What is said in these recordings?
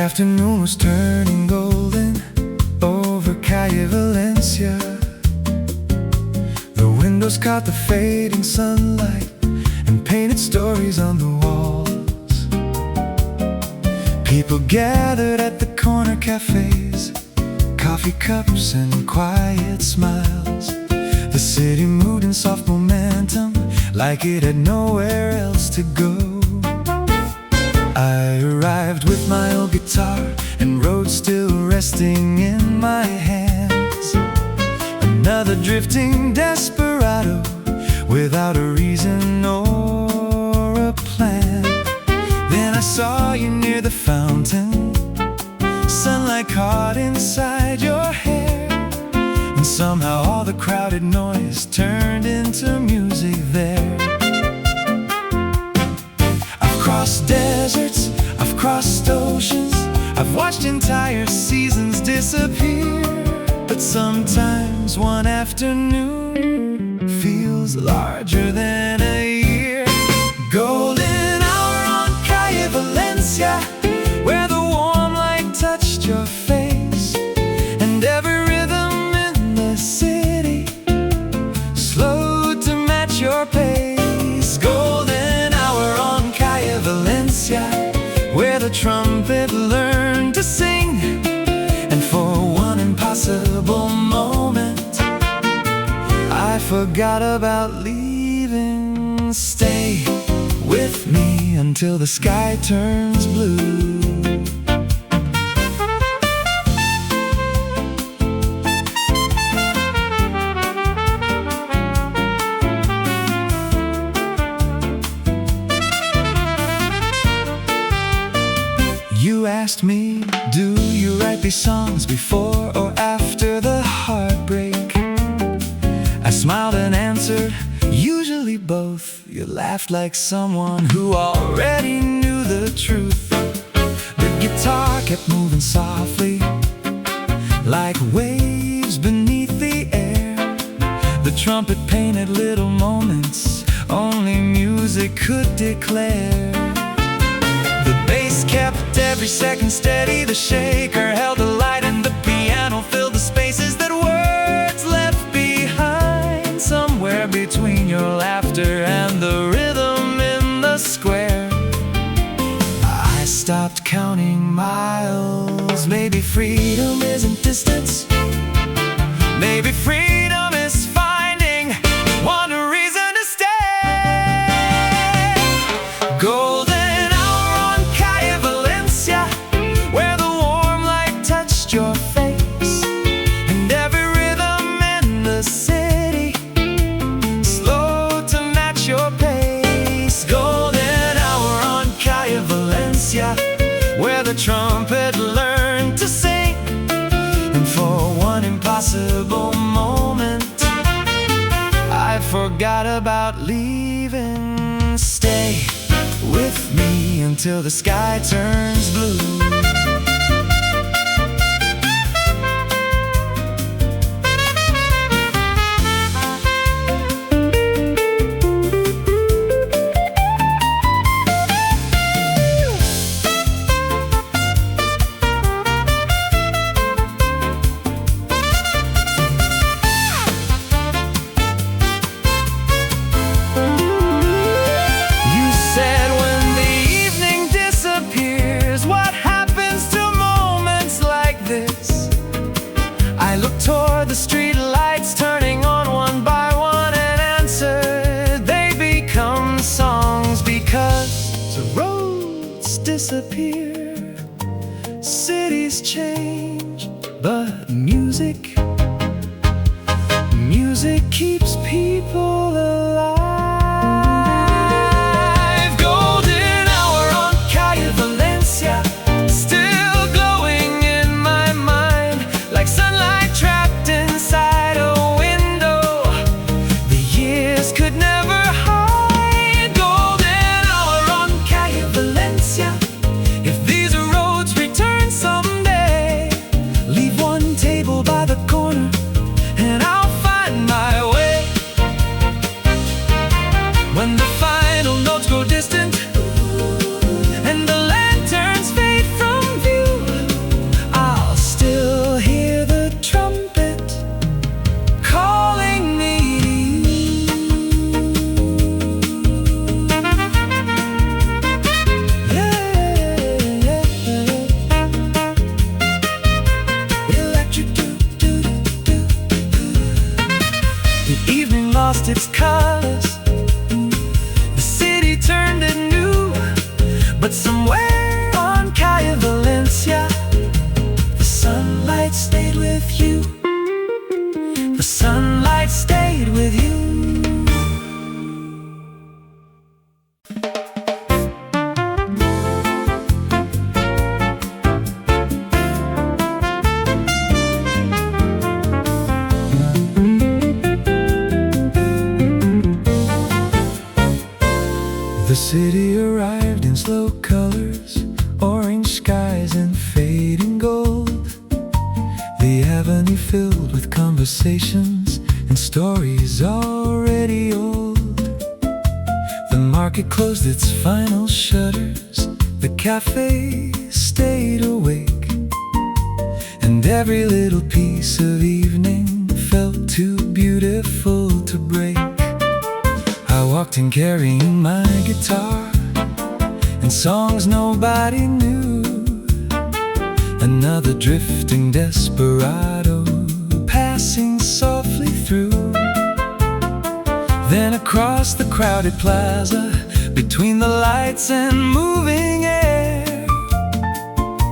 afternoon was turning golden over Calle Valencia. The windows caught the fading sunlight and painted stories on the walls. People gathered at the corner cafes, coffee cups and quiet smiles. The city moved in soft momentum, like it had nowhere else to go. I arrived with my old guitar and road still resting in my hands. Another drifting desperado, without a reason or a plan. Then I saw you near the fountain, sunlight caught inside your hair, and somehow all the crowded noise turned into music there. I've crossed deserts, I've crossed oceans, I've watched entire seasons disappear. But sometimes one afternoon feels larger than a year. Golden hour on Calle Valencia, where the warm light touched your face, and every rhythm in the city slowed to match your pace. Golden hour on Calle Valencia, where the trumpet learned to sing, and for one impossible moment I forgot about leaving. Stay with me until the sky turns blue. You asked me, do you write these songs before or after the heartbreak? I smiled and answered, usually both. You laughed like someone who already knew the truth. The guitar kept moving softly, like waves beneath the air. The trumpet painted little moments only music could declare. The bass kept every second steady, the shaker held the light, and the piano filled the spaces that words left behind. Somewhere between your laughter and the rhythm in the square, I stopped counting miles. Maybe freedom isn't distance, maybe freedom is finding one reason to stay. Golden your face, and every rhythm in the city slowed to match your pace. Golden hour on Calle Valencia, where the trumpet learned to sing, and for one impossible moment I forgot about leaving. Stay with me until the sky turns blue. I looked toward the street lights turning on one by one and answered, they become songs because the roads disappear, cities change, but music keeps people alive. Golden hour on Calle Valencia, still glowing in my mind, like sunlight trapped inside a window the years could never hide. Golden hour on Calle Valencia, if these roads return someday, leave one table by the corner and I'll find my way. Via Valencia. The sunlight stayed with you. The sunlight stayed with you. The city arrived in slow colors, orange skies and fading gold. The avenue filled with conversations and stories already old. The market closed its final shutters. The cafe stayed awake, and every little piece of evening felt too beautiful to break. I walked in carrying my guitar and songs nobody knew. Another drifting desperado passing softly through. Then across the crowded plaza, between the lights and moving air,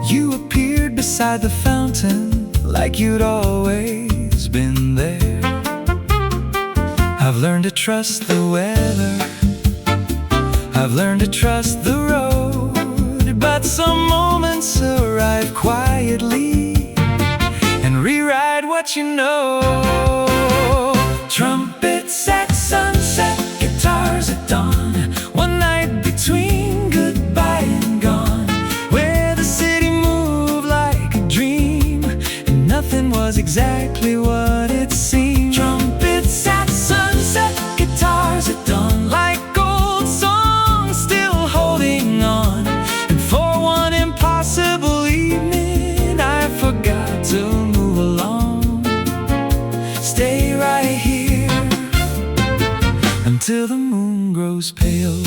you appeared beside the fountain like you'd always been there. I've learned to trust the weather, I've learned to trust the road, but some moments arrive quietly and rewrite what you know. Trumpets at sunset, guitars at dawn, one night between goodbye and gone, where the city moved like a dream and nothing was exactly what it seemed. Trumpets at sunset, guitars at dawn, like old songs still holding on. And for one impossible evening, I forgot to move along. Stay right here until the moon grows pale.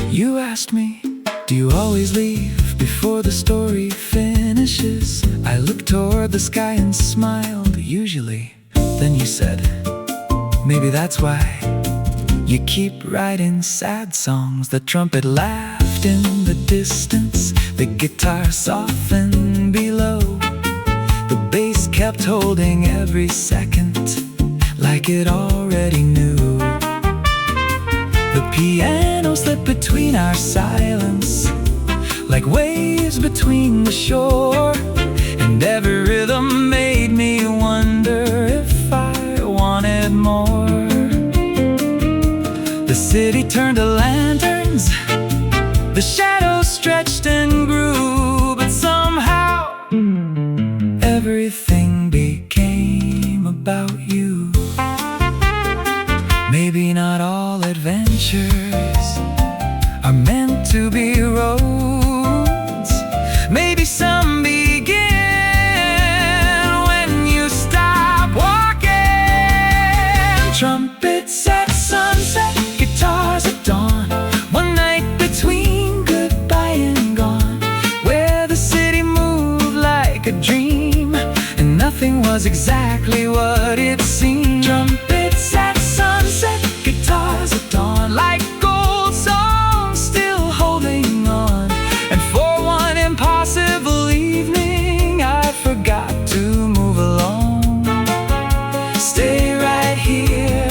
You asked me, do you always leave before the story finishes? I looked toward the sky and smiled, usually. Then you said, maybe that's why you keep writing sad songs. The trumpet laughed in the distance, the guitar softened below. The bass kept holding every second like it already knew. The piano slipped between our silence like waves between the shore, and every rhythm made me wonder if I wanted more. The city turned to lanterns, the shadows stretched and grew, but somehow everything became about you. Maybe not all adventures are meant to be roads. Maybe some begin when you stop walking. Trumpets at sunset, guitars at dawn, one night between goodbye and gone, where the city moved like a dream and nothing was exactly what it seemed. Trumpets at sunset, guitars at dawn, like old songs still holding on. And for one impossible evening, I forgot to move along. Stay right here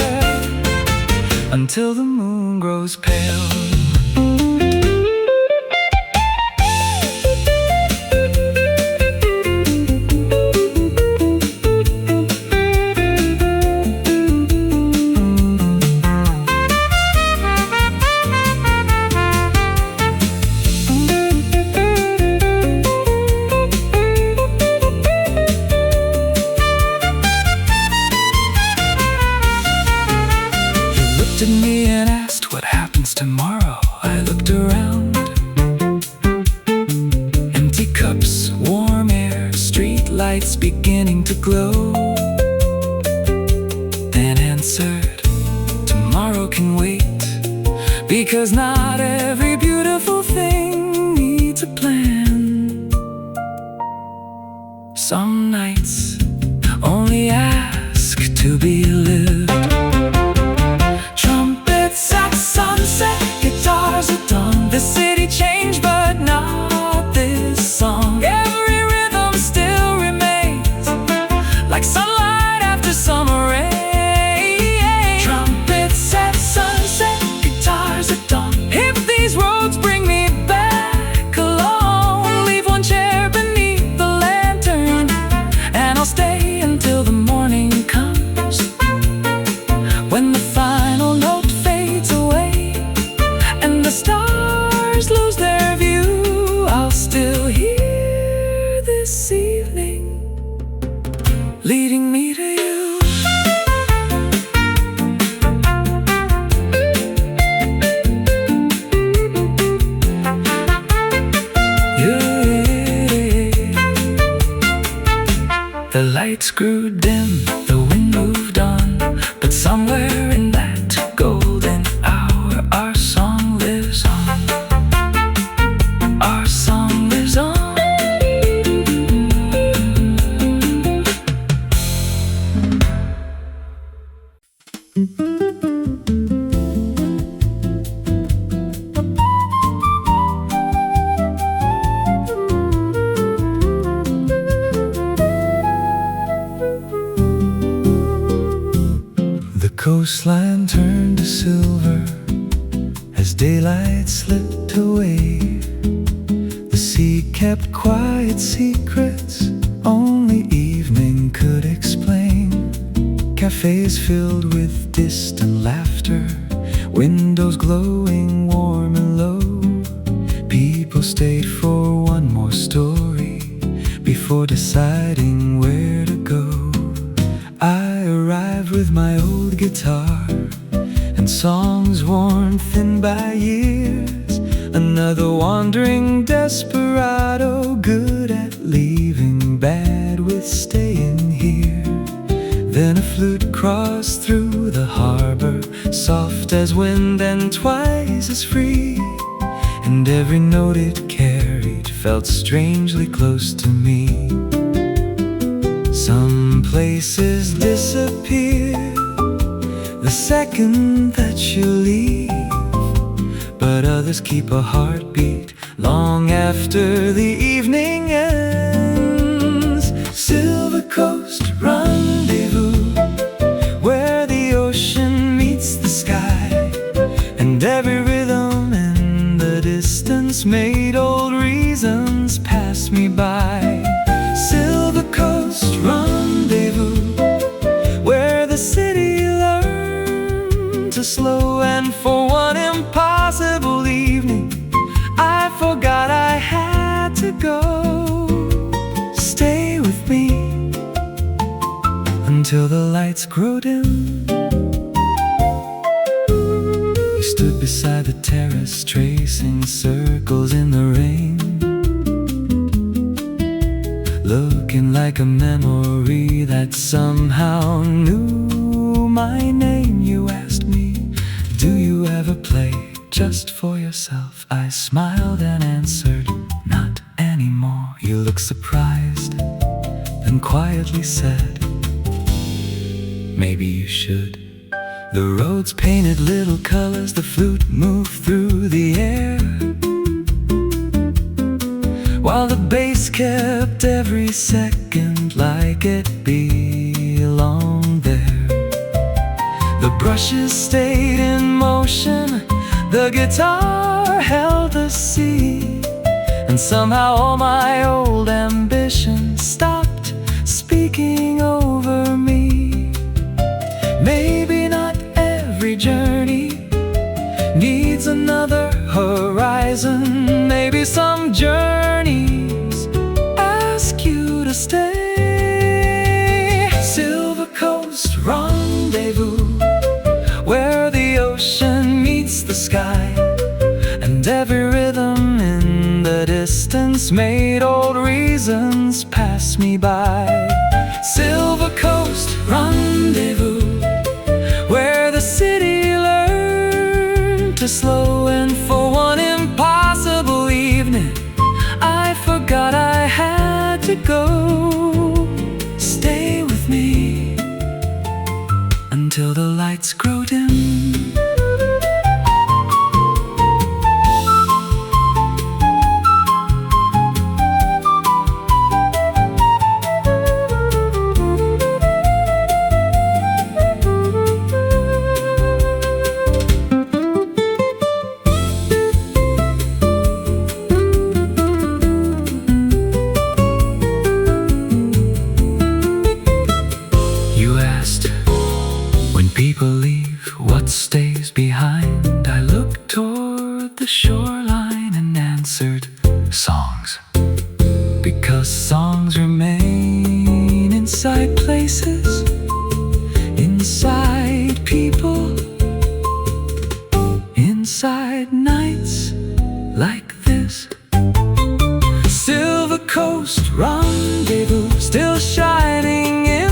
until the moon grows pale. Looked at me and asked what happens tomorrow. I looked around. Empty cups, warm air, street lights beginning to glow. Then answered, tomorrow can wait, because not every beautiful thing needs a plan. Some nights only ask to be lived. Trumpets at sunset, guitars at dawn, the city changed but not lights grew dim, the wind moved on, but somewhere in that golden hour our song lives on. Our song lives on. The coastline turned to silver as daylight slipped away. The sea kept quiet secrets only evening could explain. Cafes filled with distant laughter, windows glowing warm and low. People stayed for one more story before deciding where to go. I arrived with my old guitar and songs worn thin by years. Another wandering desperado, good at leaving, bad with staying here. Then a flute crossed through the harbor, soft as wind and twice as free. And every note it carried felt strangely close to me. Some places disappear the second that you leave, but others keep a heartbeat long after the evening ends. Silver Coast Rendezvous, where the ocean meets the sky, and every rhythm in the distance made old reasons pass me by. Silver Coast Rendezvous, where the city learned to slow, and for one impossible evening I forgot I had to go. Stay with me until the lights grow dim. We stood beside the terrace, tracing circles in the rain, looking like a memory that somehow knew my name. You asked me, do you ever play just for yourself? I smiled and answered, not anymore. You looked surprised, then quietly said, maybe you should. The roads painted little colors, the flute moved through the air, while the bass kept every second like it belonged there. The brushes stayed in motion, the guitar held the sea, and somehow all my old ambitions stopped speaking over me. Maybe not every journey needs another horizon. Maybe some journeys ask you to stay. Silver Coast Rendezvous, where the ocean meets the sky, and every rhythm in the distance made old reasons pass me by. Silver Coast Rendezvous, where the city learned to slow, and for one impossible evening I forgot I had to go. Stay with me until the lights grow dim. People leave, what stays behind? I looked toward the shoreline and answered, songs. Because songs remain inside places, inside people, inside nights like this. Silver Coast Rendezvous, still shining in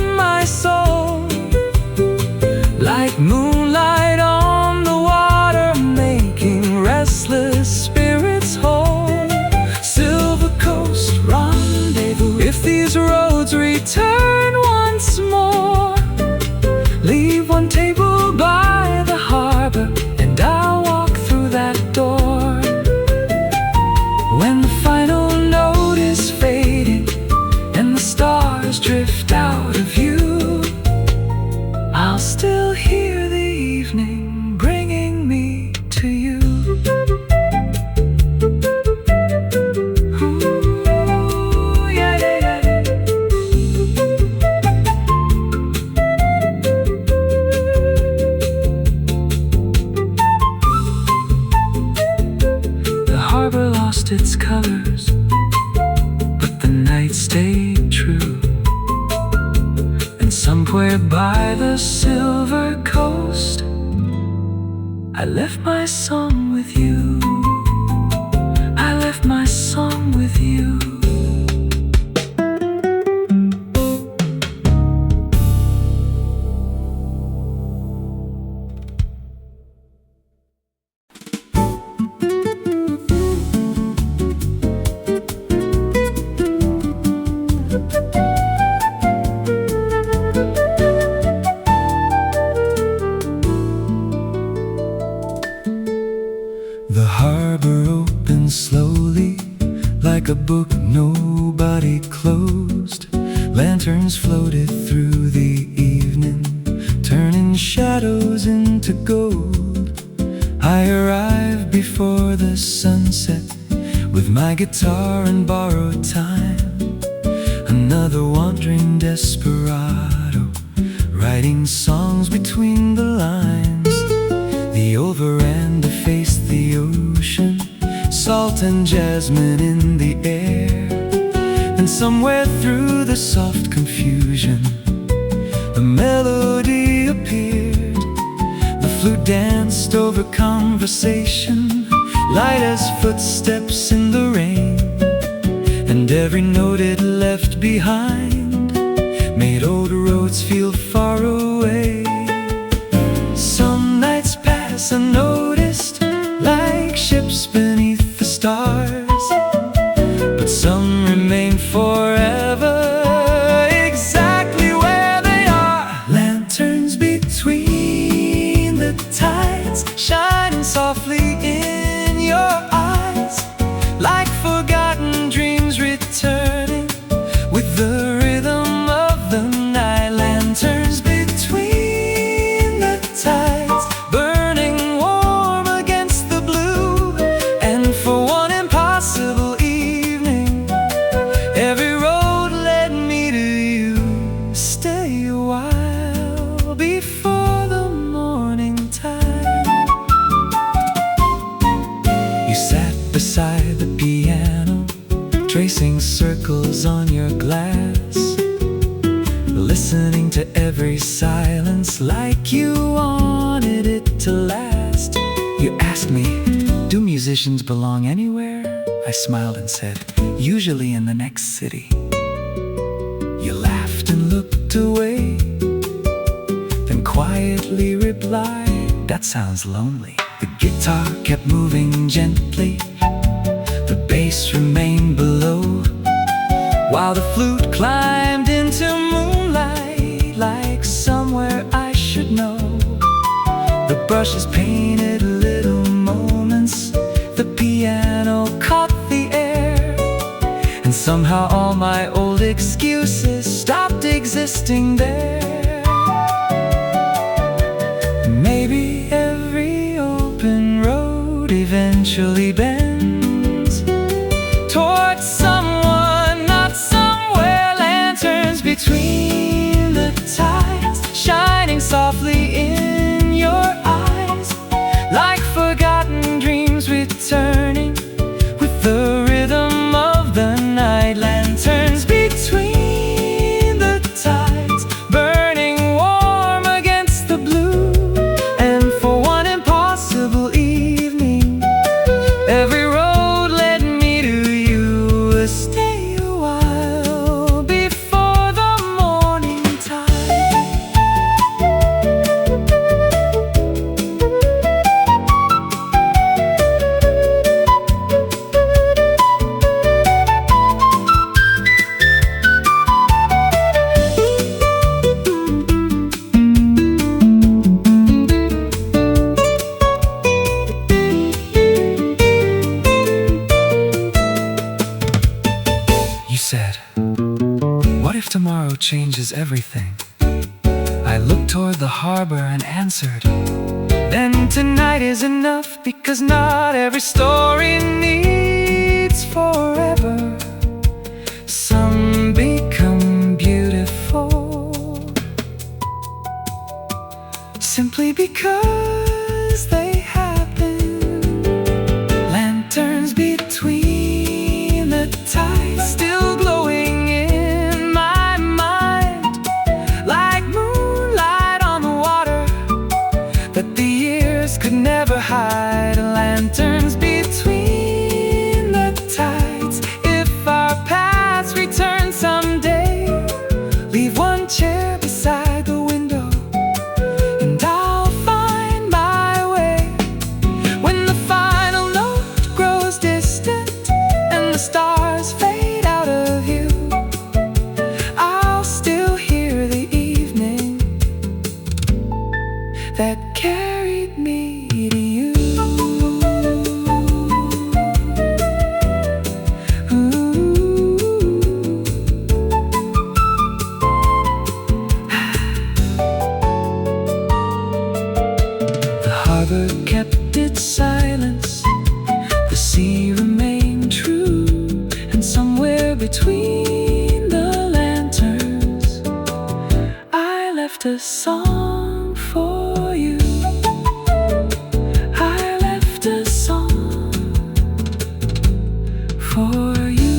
the final note is fading and the stars drift out of view, I'll still hear the evening bringing me to you. Ooh, yeah, yeah, yeah. The harbor lost its colors, but the night stayed true. And somewhere by the silver coast, I left my song with you. I left my song with you. The harbor opened slowly, like a book nobody closed. Lanterns floated through the evening, turning shadows into gold. I arrived before the sunset, with my guitar and borrowed time. Another wandering desperado, writing songs between the lines. The old veranda faced the ocean, salt and jasmine in the air. And somewhere through the soft confusion, a melody appeared. The flute danced over conversation, light as footsteps in the rain. And every note it left behind made old roads feel far away. Some nights pass unnoticed, like ships beneath the stars, but some remain forever, exactly where they are. Lanterns between the tides, shining softly in your eyes, like forgotten dreams returning with the rhythm of the night. Lanterns between the tides, burning warm against the blue. And for one impossible evening, every road led me to you. Stay a while before the morning tide. You sat beside the piano, tracing circles on your glass, listening to every silence like you wanted it to last. You asked me, do musicians belong anywhere? I smiled and said, usually in the next city. You laughed and looked away, then quietly replied, that sounds lonely. The guitar kept moving gently, the bass remained below, while the flute climbed into moonlight, like somewhere I should know. The brushes painted little moments, the piano caught the air, and somehow all my old excuses stopped existing there. Maybe every open road eventually bends towards someone, not somewhere. Lanterns between the tides, shining softly in your eyes, like forgotten dreams returning with the rhythm of the night. Lanterns between the tides, burning said, what if tomorrow changes everything? I looked toward the harbor and answered, then tonight is enough, because not every story needs forever. Some become beautiful simply because they happen. Lanterns between the tides, still glowing in my mind, like moonlight on the water that the years could never hide. Lanterns between the tides. If our paths return someday, leave one chair beside the window, and I'll find my way. When the final note grows distant and the stars fade out of view, I'll still hear the evening that carried me to you. The harbor kept its silence, the sea remained true, and somewhere between the lanterns I left a song for you. I left a song for you.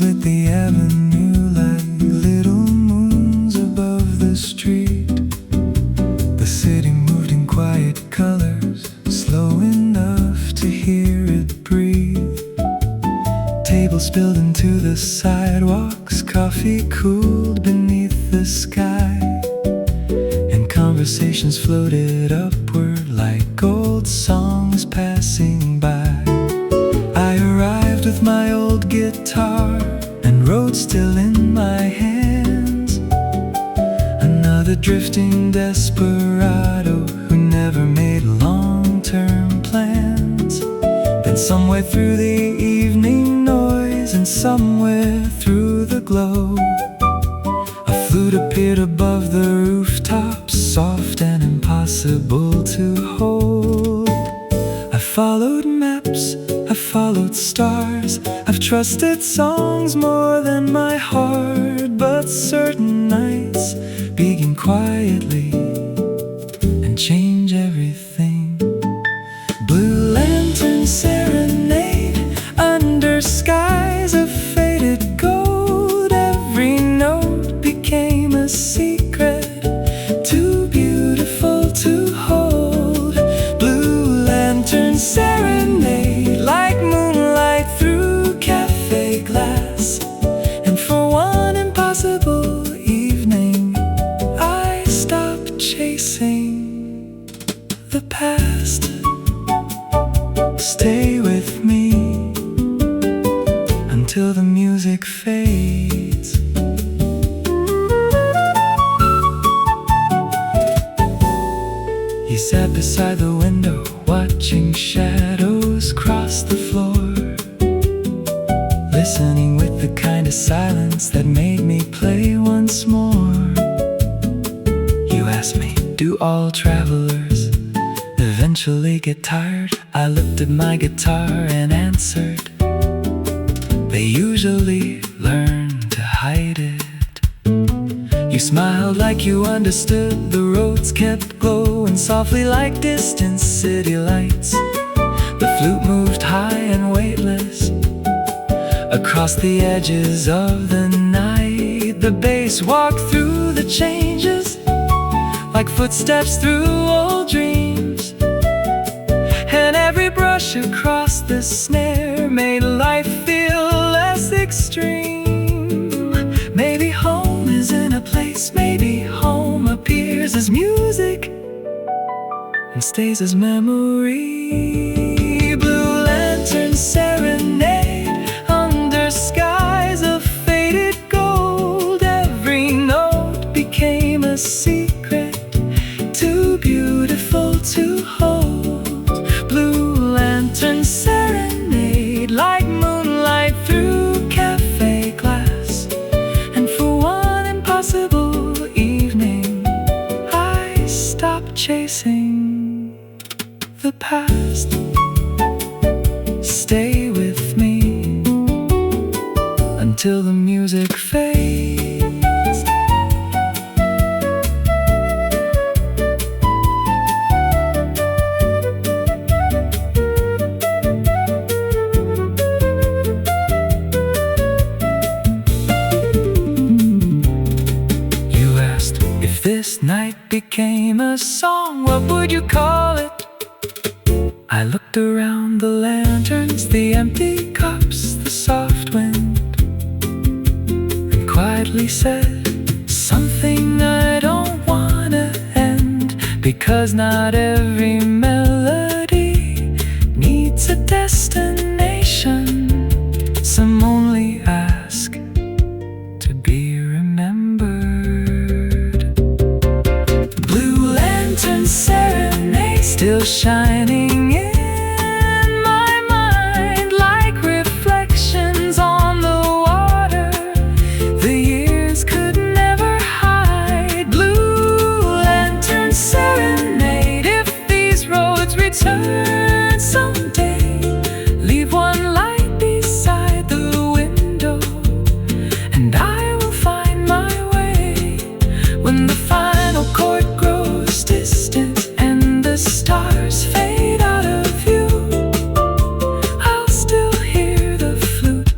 Lit the avenue like little moons above the street. The city moved in quiet colors, slow enough to hear it breathe. Tables spilled into the sidewalks, coffee cooled beneath the sky, and conversations floated upward like old songs passing by. I arrived with my old guitar and wrote still in my hands, another drifting desperado who never made long-term plans. Then somewhere through the evening noise and somewhere through the glow, a flute appeared above the rooftops, soft and impossible to hold. I followed maps, I followed stars, I've trusted songs more than my heart. But certain nights begin quietly and change everything. Blue lantern serenade under skies of faded gold. Every note became a secret, too beautiful to hold. Blue lantern serenade like moonlight through café glass. And for one impossible evening, I stopped chasing the past. Stay with me until the music fades. He sat beside the window, watching shadows cross the floor, listening with the kind of silence that made me play once more. You asked me, do all travelers eventually get tired? I looked at my guitar and answered, they usually learn to hide it. You smiled like you understood. The roads kept glowing softly like distant city lights. The flute moved high and weightless across the edges of the night. The bass walked through the changes like footsteps through old dreams, and every brush across the snare made life feel less extreme. Maybe home disappears as music and stays as memory. Blue lantern serenade under skies of faded gold. Every note became a secret, too beautiful to hold. Blue lantern serenade like moonlight through café glass. And for one impossible evening, I stopped chasing the past. Stay with me until the music fades. You asked if this night became a song, what would you call it? I looked around the lanterns, the empty cups, the soft wind, and quietly said, something I don't wanna end, because not every melody needs a destination. Some only ask to be remembered. Blue lantern serenade still shining in my mind like reflections on the water the years could never hide. Blue lantern serenade, if these roads return someday, leave one light beside the window, and I will find my way. When the final chord grows distant and the stars fade out of view, I'll still hear the flute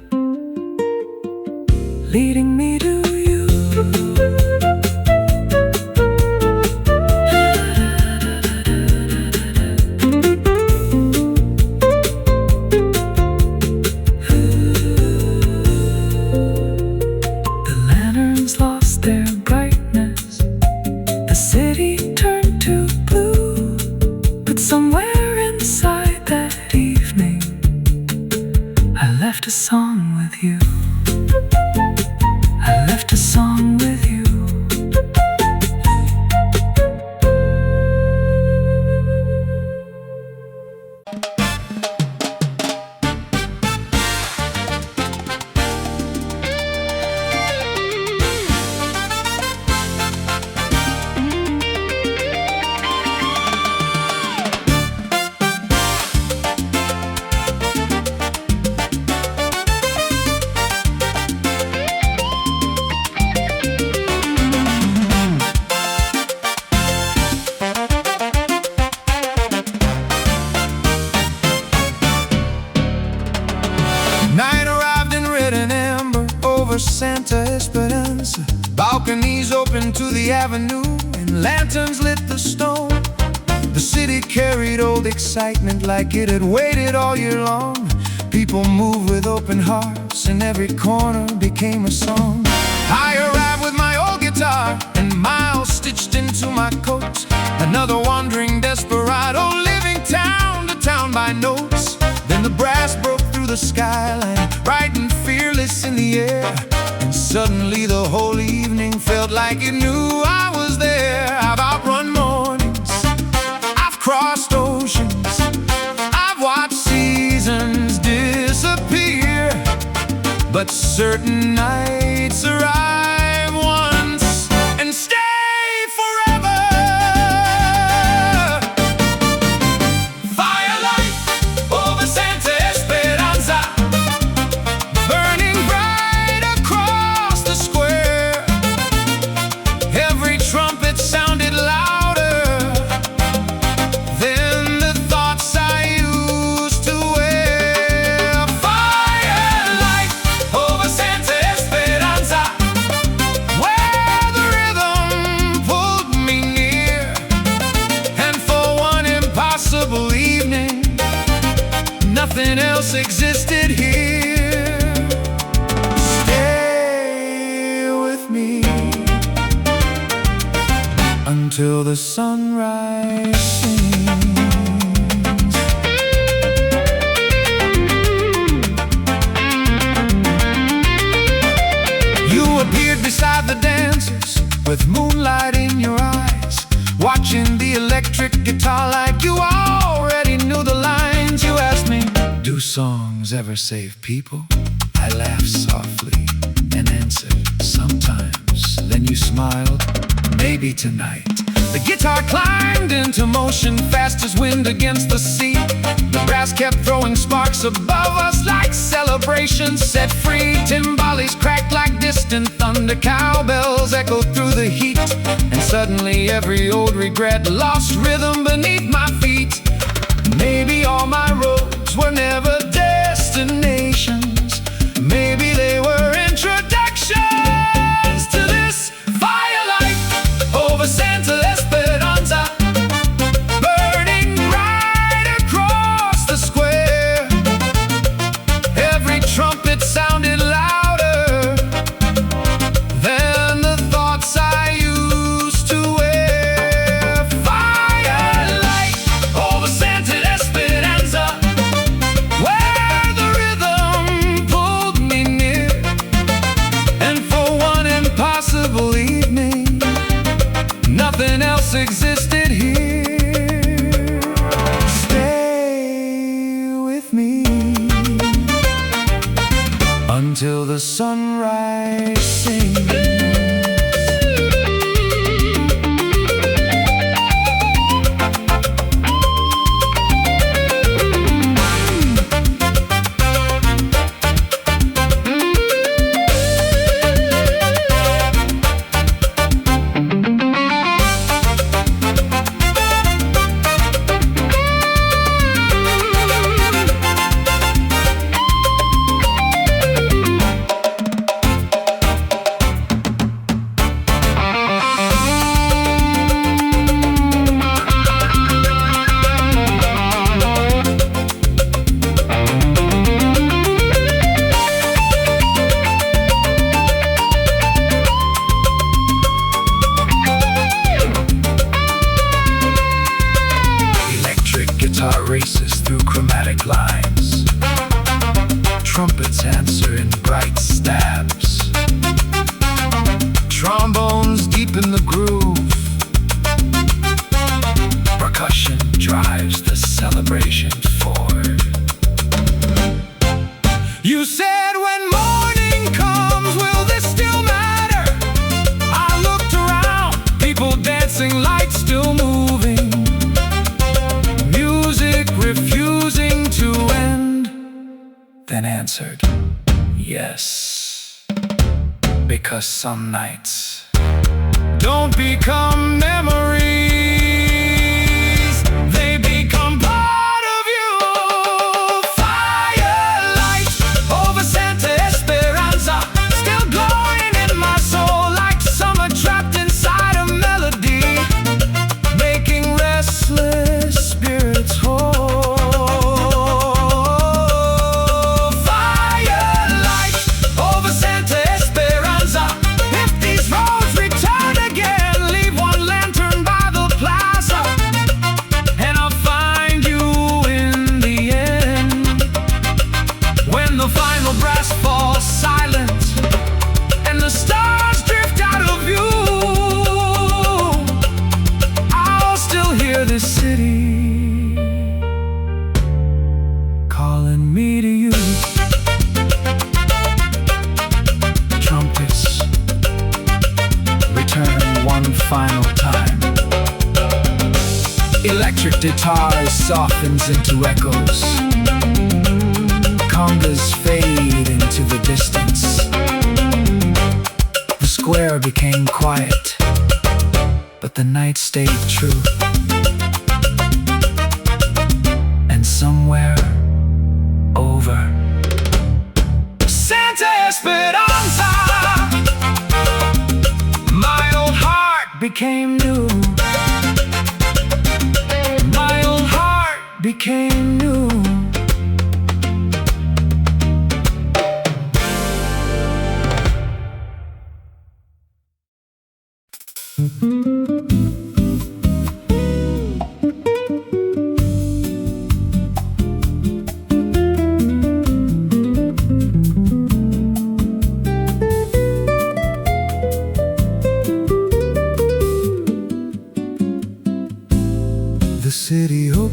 leading me to you. The lanterns lost their brightness, the city turned to blue, but somewhere inside that evening, I left a song with you. I left a song with you. Night arrived in red and amber over Santa Esperanza. Balconies open to the avenue and lanterns lit the stone. The city carried old excitement like it had waited all year long. People moved with open hearts and every corner became a song. I arrived with my old guitar and miles stitched into my coat. Another wandering desperado living town to town by notes. Then the brass broke through the skyline, bright and fearless in the air. And suddenly the whole evening felt like it knew I was there. I've outrun mornings, I've crossed oceans, I've watched seasons disappear, but certain nights arrive once and stay forever. Firelight over Santa Esperanza, burning bright across the square. Every trumpet sounded louder than the thoughts I used to wear. Firelight over Santa Esperanza, where the rhythm pulled me near. And for one impossible evening, nothing else existed here. Stay with me until until the sunrise sings. You appeared beside the dancers with moonlight in your eyes, watching the electric guitar like you already knew the lines. You asked me, do songs ever save people? I laughed softly and answered, sometimes. Then you smiled, maybe tonight. The guitar climbed into motion, fast as wind against the sea. The brass kept throwing sparks above us like celebrations set free. Timbales cracked like distant thunder, cowbells echoed through the heat. And suddenly every old regret lost rhythm beneath my feet. Maybe all my roads were never destinations. Maybe they were introductions to this firelight over Santa Esperanza, burning right across the square. Every trumpet sounded louder than the thoughts I used to wear. Firelight over Santa Esperanza, where the rhythm pulled me near. And for one impossible evening, nothing else existed here. Stay with me until the sunrise sings. Races through chromatic lines. Trumpets answer in bright stabs. Trombones deepen the groove. Percussion drives the celebration forward. You said, when morning comes, will this still matter? I looked around, people dancing, lights still moving, refusing to end. Then answered, yes, because some nights don't become memories, they become part of you. Firelight over Santa Esperanza, still glowing in my soul like summer trapped inside a melody, making restless spirits whole. The city calling me to you. Trumpets return one final time. Electric guitars softens into echoes. Congas fade into the distance. The square became quiet, but the night stayed true. Somewhere over Santa Esperanza, my old heart became new. My old heart became new.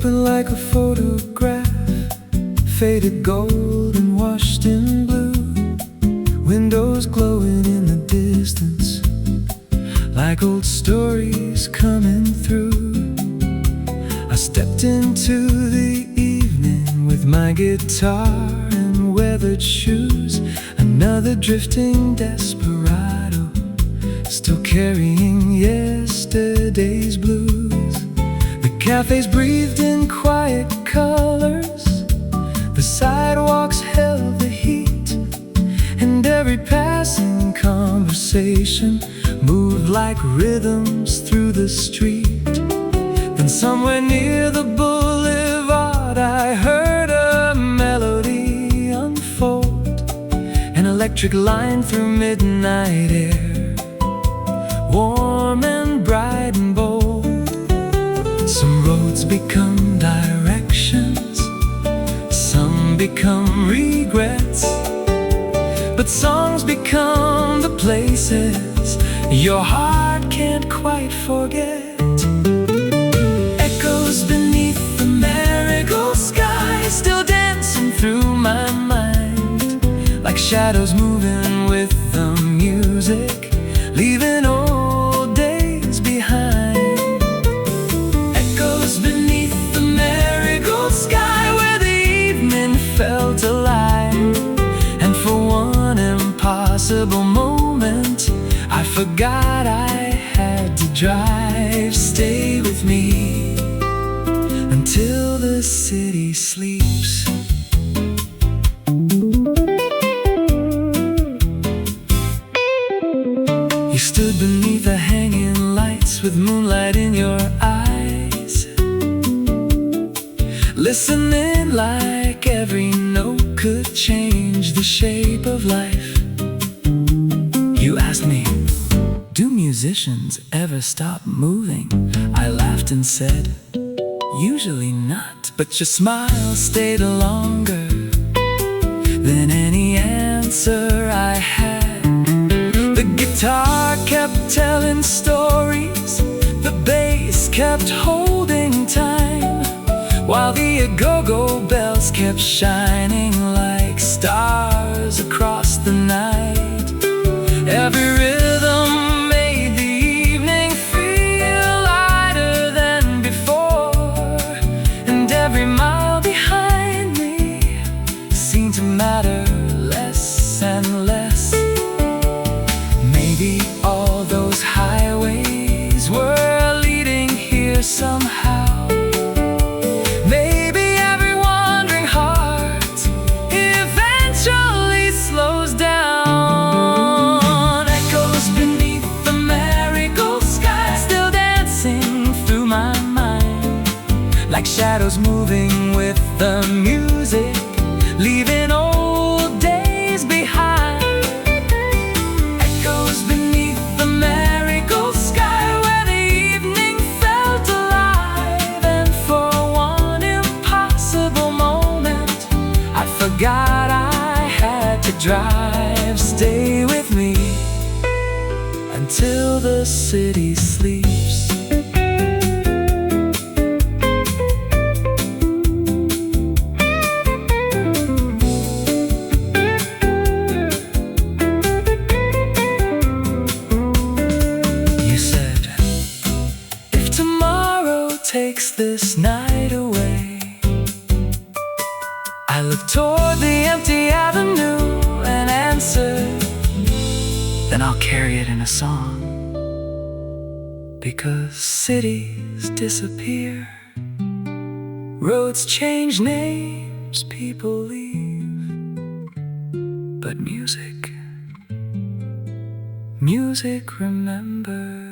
open like a photograph, faded gold and washed in blue. Windows glowing in the distance, like old stories coming through. I stepped into the evening with my guitar and weathered shoes, another drifting desperado, still carrying yesterday's blues. The cafes breathed in quiet colors, the sidewalks held the heat, and every passing conversation moved like rhythms through the street. Then somewhere near the boulevard I heard a melody unfold, an electric line through midnight air, warm and bright and bold. Some roads become directions, some become regrets, but songs become the places your heart can't quite forget. Echoes beneath the marigold sky, still dancing through my mind, like shadows moving with the music, leaving old days behind. Echoes beneath the marigold sky, where the evening felt alive, and for one impossible moment I forgot I had to drive. Stay with me until the city sleeps. You stood beneath the hanging lights with moonlight in your eyes, listening like every note could change the shape of life. You asked me, do musicians ever stop moving? I laughed and said, usually not, but your smile stayed longer than any answer I had. The guitar kept telling stories, the bass kept holding time, while the go-go bells kept shining like stars across the night. Every rhythm made the evening feel lighter than before, and every mile behind me seemed to matter less and less. Maybe all those highways were leading here somehow. Maybe every wandering heart eventually slows down. Like shadows moving with the music, leaving old days behind. Echoes beneath the marigold sky, where the evening felt alive, and for one impossible moment I forgot I had to drive. Stay with me until the city sleeps. Takes this night away, I look toward the empty avenue and answer, then I'll carry it in a song. Because cities disappear, roads change names, people leave, but music remembers.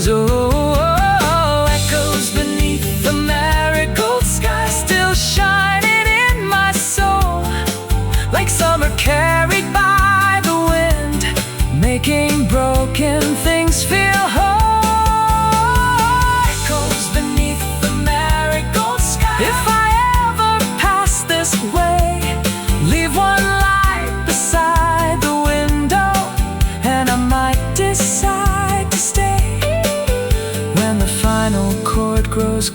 Oh, echoes beneath the marigold sky, still shining in my soul, like summer carried by the wind, making broken things feel whole. Echoes beneath the marigold sky. If I ever pass this way, leave one light beside the window, and I might decide to stay when the final chord grows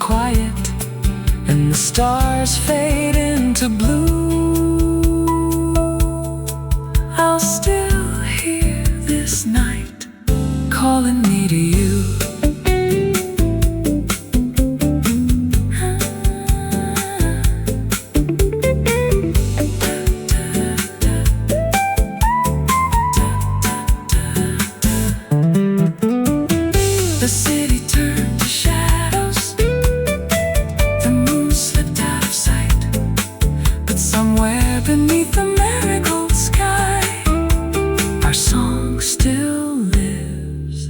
stars fade into blue, I'll still hear this night calling me to you. The city turned to shadows, the moon slipped out of sight, but somewhere beneath the marigold sky, our song still lives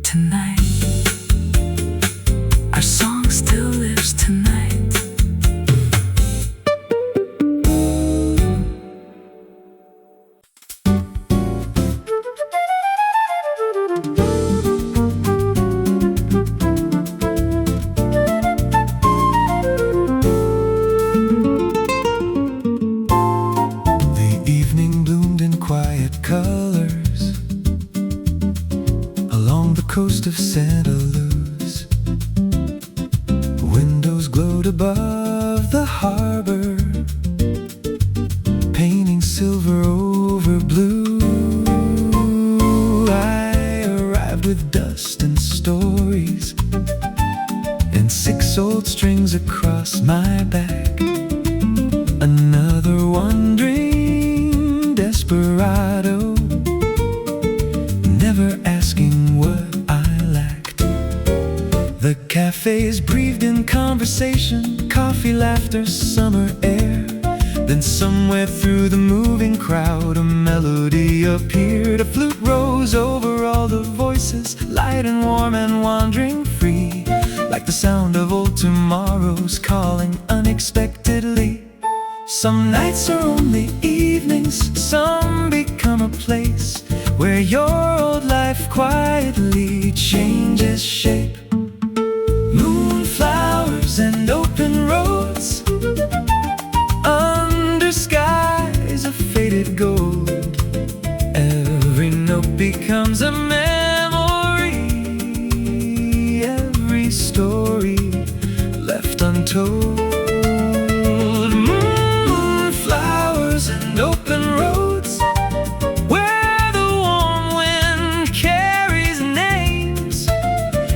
tonight. Our song still lives tonight. Colors along the coast of Santa Luz. Windows glowed above the harbor, painting silver over blue. I arrived with dust and stories and 6 old strings across my back. Another wandering desperado, never asking what I lacked. The cafes breathed in conversation, coffee, laughter, summer air. Then somewhere through the moving crowd a melody appeared. A flute rose over all the voices, light and warm and wandering free, like the sound of old tomorrows calling unexpectedly. Some nights are only evenings, some become a place where your old life quietly changes shape. Moonflowers and open roads under skies of faded gold. Every note becomes a memory, every story left untold. And open roads where the warm wind carries names.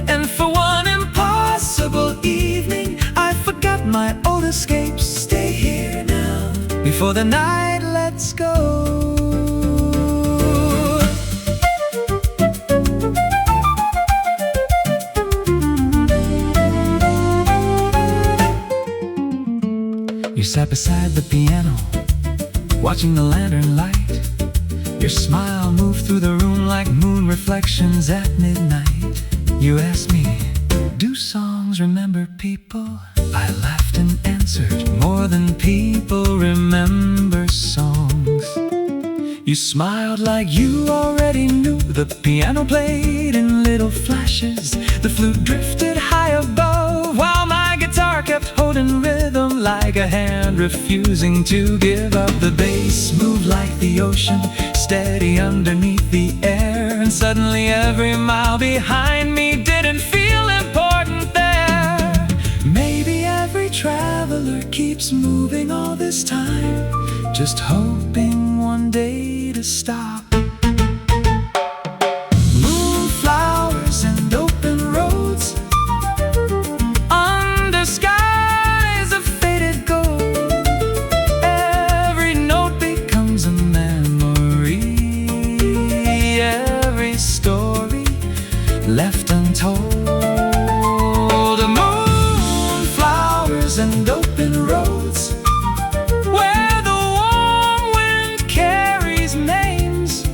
And for one impossible evening, I forgot my old escapes. Stay here now before the night lets go. You sat beside the piano, watching the lantern light. Your smile moved through the room like moon reflections at midnight. You asked me, do songs remember people? I laughed and answered, more than people remember songs. You smiled like you already knew. The piano played in little flashes, the flute drifted high above, while my guitar kept holding rhythm like a hand refusing to give up. The bass moved like the ocean, steady underneath the air, and suddenly every mile behind me didn't feel important there. Maybe every traveler keeps moving all this time, just hoping one day to stop. Moonflowers and open roads under skies of faded gold. Every note becomes a memory, every story left untold. Moonflowers and open roads where the warm wind carries names.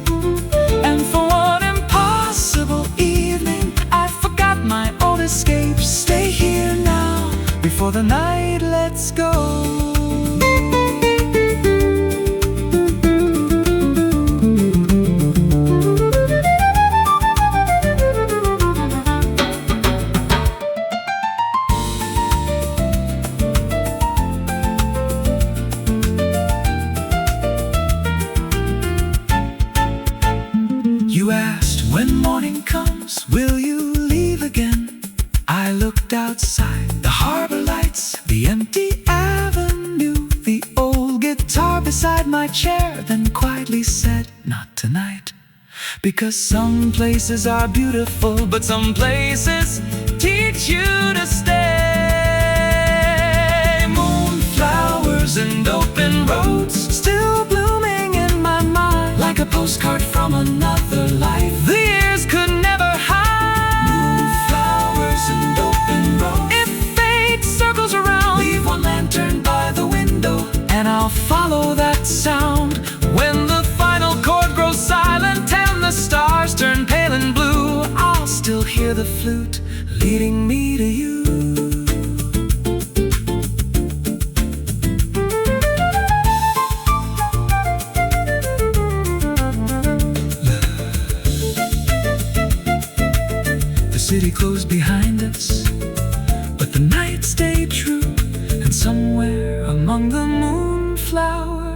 And for one impossible evening, I forgot my old escapes. Stay here now before the night lets go. You asked, when morning comes, will you leave again? I looked outside, the harbor lights movie set, not tonight. Because some places are beautiful, but some places teach you to stay. Moonflowers and open roads, still blooming in my mind, like a postcard from another life the years could never hide. Moonflowers and open roads, if fate circles around, leave one lantern by the window, and I'll follow that sound. When the final chord grows silent and the stars turn pale and blue, I'll still hear the flute leading me to you. The city closed behind us, but the night stayed true, and somewhere among the moonflowers